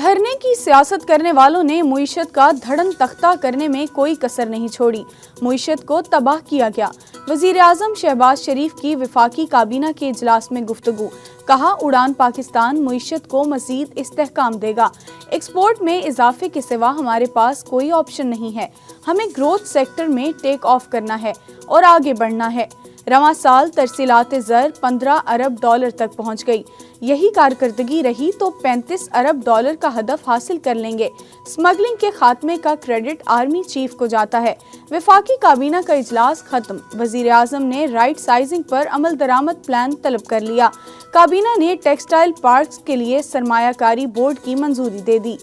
دھرنے کی سیاست کرنے والوں نے معیشت کا دھڑن تختہ کرنے میں کوئی کسر نہیں چھوڑی، معیشت کو تباہ کیا گیا۔ وزیر اعظم شہباز شریف کی وفاقی کابینہ کے اجلاس میں گفتگو، کہا اڑان پاکستان معیشت کو مزید استحکام دے گا۔ ایکسپورٹ میں اضافے کے سوا ہمارے پاس کوئی آپشن نہیں ہے، ہمیں گروتھ سیکٹر میں ٹیک آف کرنا ہے اور آگے بڑھنا ہے۔ رواں سال ترسیلات زر 15 ارب ڈالر تک پہنچ گئی، یہی کارکردگی رہی تو 35 ارب ڈالر کا ہدف حاصل کر لیں گے۔ سمگلنگ کے خاتمے کا کریڈٹ آرمی چیف کو جاتا ہے۔ وفاقی کابینہ کا اجلاس ختم، وزیر اعظم نے رائٹ سائزنگ پر عمل درآمد پلان طلب کر لیا۔ کابینہ نے ٹیکسٹائل پارکس کے لیے سرمایہ کاری بورڈ کی منظوری دے دی۔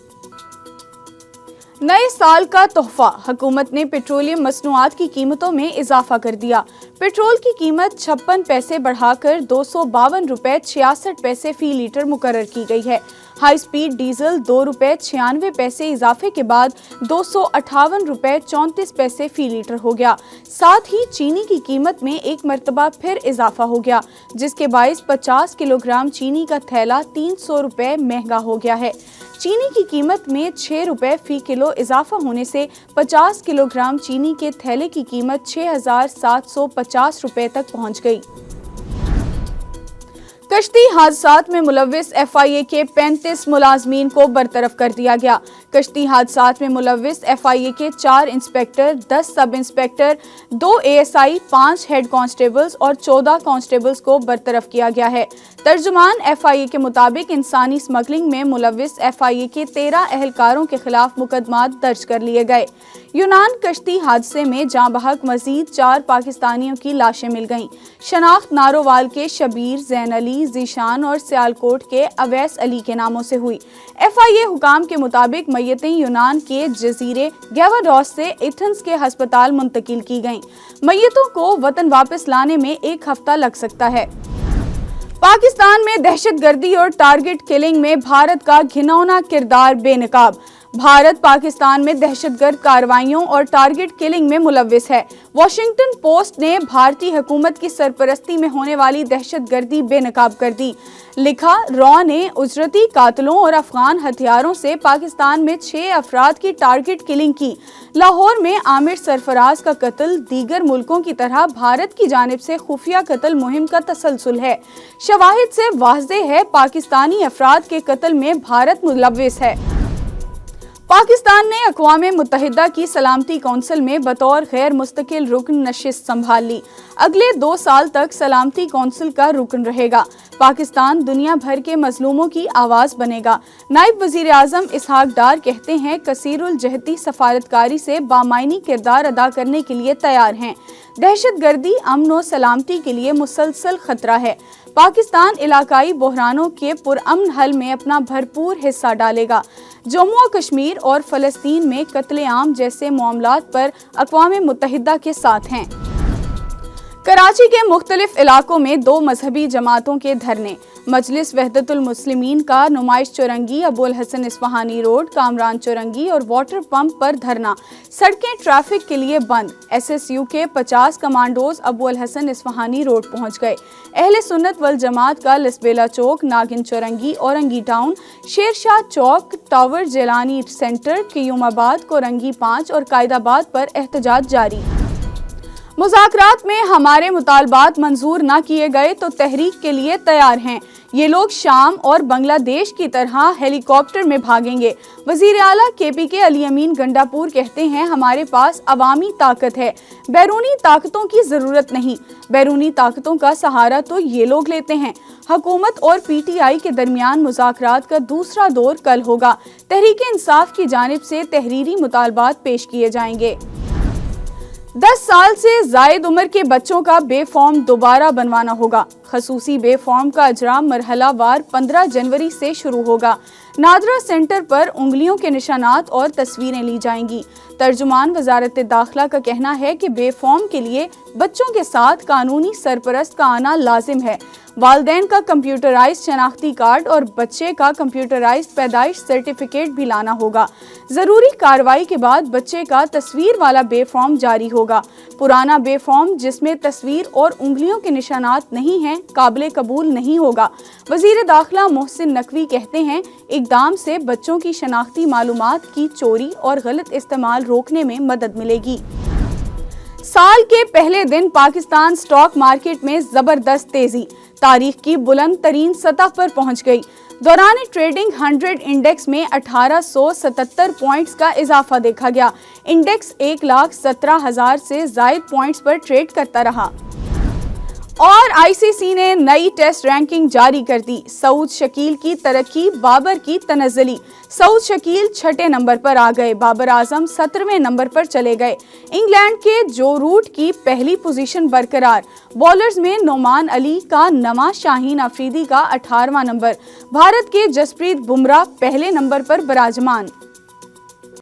نئے سال کا تحفہ، حکومت نے پیٹرولیم مصنوعات کی قیمتوں میں اضافہ کر دیا۔ پیٹرول کی قیمت 56 پیسے بڑھا کر 252 روپے 66 پیسے فی لیٹر مقرر کی گئی ہے۔ ہائی سپیڈ ڈیزل 2 روپے 96 پیسے اضافے کے بعد 258 روپے 34 پیسے فی لیٹر ہو گیا۔ ساتھ ہی چینی کی قیمت میں ایک مرتبہ پھر اضافہ ہو گیا، جس کے باعث 50 کلو گرام چینی کا تھیلا 300 روپے مہنگا ہو گیا ہے۔ چینی کی قیمت میں 6 روپے فی کلو اضافہ ہونے سے 50 کلو گرام چینی کے تھیلے کی قیمت 6,750 روپے تک پہنچ گئی۔ کشتی حادثات میں ملوث FIA کے 35 ملازمین کو برطرف کر دیا گیا۔ کشتی حادثات میں ملوث FIA کے 4 inspector, 10 sub inspector, 2 ASI، 5 head constables اور 14 کانسٹیبلز کو برطرف کیا گیا ہے۔ ترجمان FIA کے مطابق انسانی سمگلنگ میں ملوث FIA کے 13 اہلکاروں کے خلاف مقدمات درج کر لیے گئے۔ یونان کشتی حادثے میں جاں بحق مزید 4 پاکستانیوں کی لاشیں مل گئیں۔ شناخت نارووال کے شبیر، زین علی، ذیشان اور سیالکوٹ کے اویس علی کے ناموں سے ہوئی۔ FIA حکام کے مطابق میتیں یونان کے جزیرے گیواڈوس سے ایتھنز کے ہسپتال منتقل کی گئیں۔ میتوں کو وطن واپس لانے میں 1 ہفتہ لگ سکتا ہے۔ پاکستان میں دہشت گردی اور ٹارگٹ کلنگ میں بھارت کا گھناؤنا کردار بے نقاب۔ بھارت پاکستان میں دہشت گرد کارروائیوں اور ٹارگٹ کلنگ میں ملوث ہے۔ واشنگٹن پوسٹ نے بھارتی حکومت کی سرپرستی میں ہونے والی دہشت گردی بے نقاب کر دی۔ لکھا، را نے اجرتی قاتلوں اور افغان ہتھیاروں سے پاکستان میں 6 افراد کی ٹارگٹ کلنگ کی۔ لاہور میں عامر سرفراز کا قتل دیگر ملکوں کی طرح بھارت کی جانب سے خفیہ قتل مہم کا تسلسل ہے۔ شواہد سے واضح ہے پاکستانی افراد کے قتل میں بھارت ملوث ہے۔ پاکستان نے اقوام متحدہ کی سلامتی کونسل میں بطور غیر مستقل رکن نشست سنبھال لی۔ اگلے 2 سال تک سلامتی کونسل کا رکن رہے گا۔ پاکستان دنیا بھر کے مظلوموں کی آواز بنے گا۔ نائب وزیر اعظم اسحاق ڈار کہتے ہیں کثیر الجہتی سفارتکاری سے بامعنی کردار ادا کرنے کے لیے تیار ہیں۔ دہشت گردی امن و سلامتی کے لیے مسلسل خطرہ ہے۔ پاکستان علاقائی بحرانوں کے پرامن حل میں اپنا بھرپور حصہ ڈالے گا۔ جموں و کشمیر اور فلسطین میں قتل عام جیسے معاملات پر اقوام متحدہ کے ساتھ ہیں۔ کراچی کے مختلف علاقوں میں 2 مذہبی جماعتوں کے دھرنے۔ مجلس وحدت المسلمین کا نمائش چورنگی، ابو الحسن اصفہانی روڈ، کامران چورنگی اور واٹر پمپ پر دھرنا۔ سڑکیں ٹریفک کے لیے بند۔ SSU کے 50 کمانڈوز ابو الحسن اصفہانی روڈ پہنچ گئے۔ اہل سنت والجماعت کا لسبیلا چوک، ناگن چورنگی، اورنگی ٹاؤن، شیر شاہ چوک، ٹاور جیلانی سینٹر، قیوم آباد، کورنگی 5 اور قائد آباد پر احتجاج جاری۔ مذاکرات میں ہمارے مطالبات منظور نہ کیے گئے تو تحریک کے لیے تیار ہیں۔ یہ لوگ شام اور بنگلہ دیش کی طرح ہیلی کاپٹر میں بھاگیں گے۔ وزیر اعلیٰ KPK علی امین گنڈاپور کہتے ہیں ہمارے پاس عوامی طاقت ہے، بیرونی طاقتوں کی ضرورت نہیں۔ بیرونی طاقتوں کا سہارا تو یہ لوگ لیتے ہیں۔ حکومت اور PTI کے درمیان مذاکرات کا دوسرا دور کل ہوگا۔ تحریک انصاف کی جانب سے تحریری مطالبات پیش کیے جائیں گے۔ 10 سال سے زائد عمر کے بچوں کا بے فارم دوبارہ بنوانا ہوگا۔ خصوصی بے فارم کا اجرا مرحلہ وار 15 جنوری سے شروع ہوگا۔ نادرا سینٹر پر انگلیوں کے نشانات اور تصویریں لی جائیں گی۔ ترجمان وزارت داخلہ کا کہنا ہے کہ بے فارم کے لیے بچوں کے ساتھ قانونی سرپرست کا آنا لازم ہے۔ والدین کا کمپیوٹرائز شناختی کارڈ اور بچے کا کمپیوٹرائز پیدائش سرٹیفکیٹ بھی لانا ہوگا۔ ضروری کارروائی کے بعد بچے کا تصویر والا بے فارم جاری ہوگا۔ پرانا بے فارم جس میں تصویر اور انگلیوں کے نشانات نہیں ہیں قابل قبول نہیں ہوگا۔ وزیر داخلہ محسن نقوی کہتے ہیں اقدام سے بچوں کی شناختی معلومات کی چوری اور غلط استعمال روکنے میں مدد ملے گی۔ سال کے پہلے دن پاکستان سٹاک مارکیٹ میں زبردست تیزی تاریخ کی بلند ترین سطح پر پہنچ گئی۔ دوران ٹریڈنگ 100 انڈیکس میں 1877 پوائنٹس کا اضافہ دیکھا گیا۔ انڈیکس 1,17,000 سے زائد پوائنٹس پر ٹریڈ کرتا رہا۔ اور آئی سی سی نے نئی ٹیسٹ رینکنگ جاری کر دی۔ سعود شکیل کی ترقی، بابر کی تنزلی۔ سعود شکیل 6 نمبر پر آ گئے، بابر اعظم 17ویں نمبر پر چلے گئے۔ انگلینڈ کے جو روٹ کی پہلی پوزیشن برقرار۔ بولرز میں نعمان علی کا 9واں، شاہین افریدی کا 18واں نمبر۔ بھارت کے جسپریت بمراہ پہلے نمبر پر براجمان۔